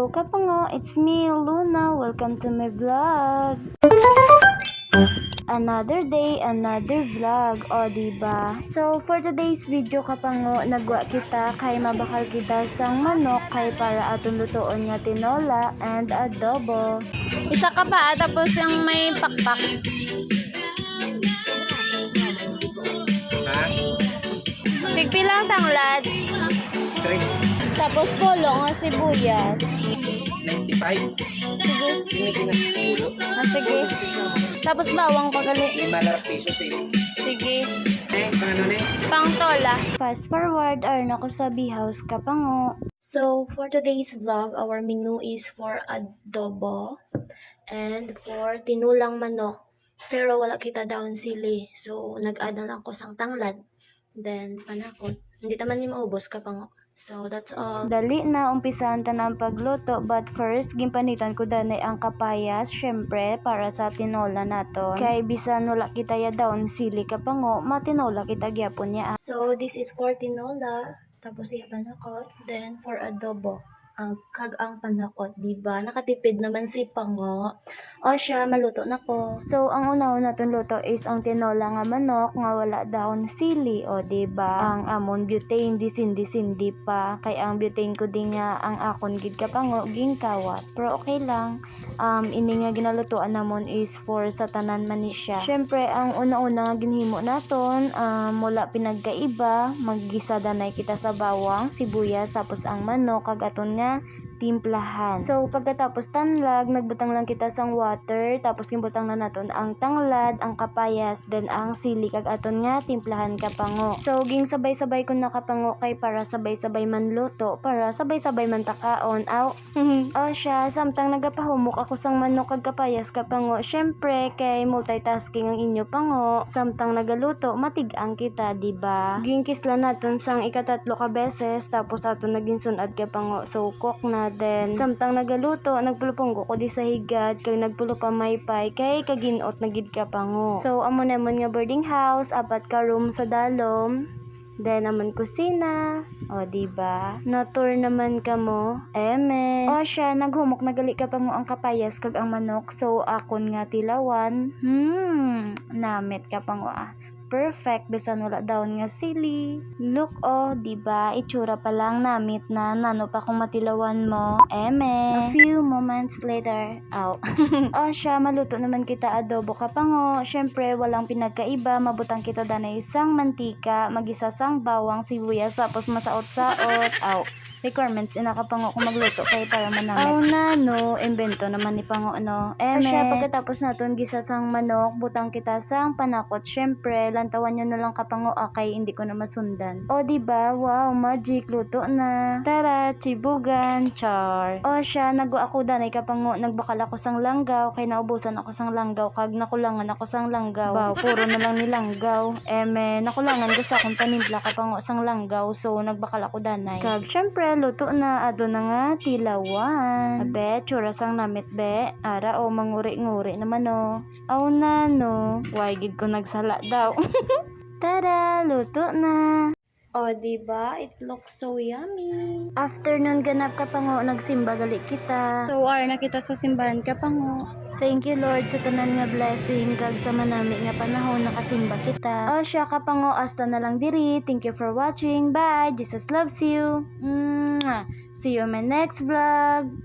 Hello kapango, it's me Luna. Welcome to my vlog. Another day, another vlog, o diba? So for today's video kapango, nagwa kita kay mabakal kita sang manok kay para atong lutoon nga tinola and adobo. Isa ka pa tapos yung may pakpak. Ha? Pigpilang tanglad. 3. Tapos polo nga sibuyas. 95. Sige. Hindi kinakagulo. Sige. Tapos bawang pagali. 5 piso sa'yo. Sige. Paano na Pang tola. Fast forward, na ko sa B-house kapango. So, for today's vlog, our menu is for adobo and for tinulang manok. Pero wala kita daon sili. So, nag-add na lang ko sang tanglad. Then, panakot. Hindi naman yung maubos kapango. So, that's all. Dali na, umpisahan ta na ang pagluto. But first, gimpanitan ko danay ang kapayas. Syempre, para sa tinola nato. Kay bisan wala kita ya daon sili kapango, matinola kita gyapon niya. So, this is for tinola. Tapos iya panakot. Then, for adobo. Ang panakot, diba? Nakatipid naman si Pango. O siya, maluto na ko. So, ang una-una natong luto is ang tinola nga manok nga wala daon sili, o diba? Ang amon butane, disindi pa. Kay ang butane ko din nga ang akon gid kapango, gingkawat. Pero okay lang. Ini nga ginalutoan namon is for sa tanan man ni siya. Syempre, ang una-una nga ginhimo naton, mula pinagkaiba, maggisa danay kita sa bawang, sibuyas, tapos ang manok, kag aton nga timplahan. So, pagkatapos tanlag, nagbutang lang kita sang water, tapos gimbutang na naton ang tanglad, ang kapayas, then ang sili, kag aton nga timplahan kapango. So, ging sabay-sabay ko nakapango kay para sabay-sabay man luto, para sabay-sabay man takaon. O siya, samtang nagapahumok ako sang manok kag kapayas kapango. Syempre, kay multitasking ang inyo pango. Samtang nagaluto, matig-ang kita, diba? Gingkisla naton sang ikatatlo ka beses, tapos aton naging sunad kapango. So, cook na. Then, samtang nagaluto, nagpuluponggo ko di sa higad, kag nagpulo pa maypay, kay kaginot na gid kapango. So, amo naman nga boarding house, 4 ka room sa dalom. Then, naman kusina. O, diba? Na-tour naman ka mo. Eme. O, siya, naghumok nagali ka pa mo ang kapayas kag ang manok. So, akon nga tilawan. Namit ka pa mo Perfect, bisan wala daon nga sili. Look, diba? Itsura pa lang namit na, nano pa kung matilawan mo. Eme. A few moments later. O siya, maluto naman kita adobo kapango. Syempre, walang pinagkaiba. Mabutang kita danay isang mantika, magisa sang bawang, sibuyas, tapos masaot-saot. Requirements inakapango kung magluto kay para manamit. Nano, invento naman ni pango Eme. Siya, pagkatapos naton gisa sang manok, butang kita sang panakot. Syempre, lantawan nyo na lang kapango kay hindi ko na masundan. O diba? Wow, magic, luto na. Tara, chibugan, char. O siya, ako danay kapango, nagbakal ako sang langgaw, kay naubusan ako sang langgaw, kag nakulangan ako sang langgaw. Wow, puro na lang ni langgaw. Eme, nakulangan ko sa akong panimpla kapango sang langgaw, so nagbakal ako danay. Kag syempre, luto na, ado na nga tilawan. Abe, tsura sang namit be. Ara manguri-nguri naman nano. Why gid ko nagsala daw. Tada, luto na. O, diba? It looks so yummy. After nun, ganap kapango, nagsimba gali kita. So, na kita sa simbahan kapango. Thank you, Lord, sa tanan nga blessing, kag sa manami nga panahon nakasimba kita. O, siya kapango, hasta na lang diri. Thank you for watching. Bye! Jesus loves you. See you in my next vlog.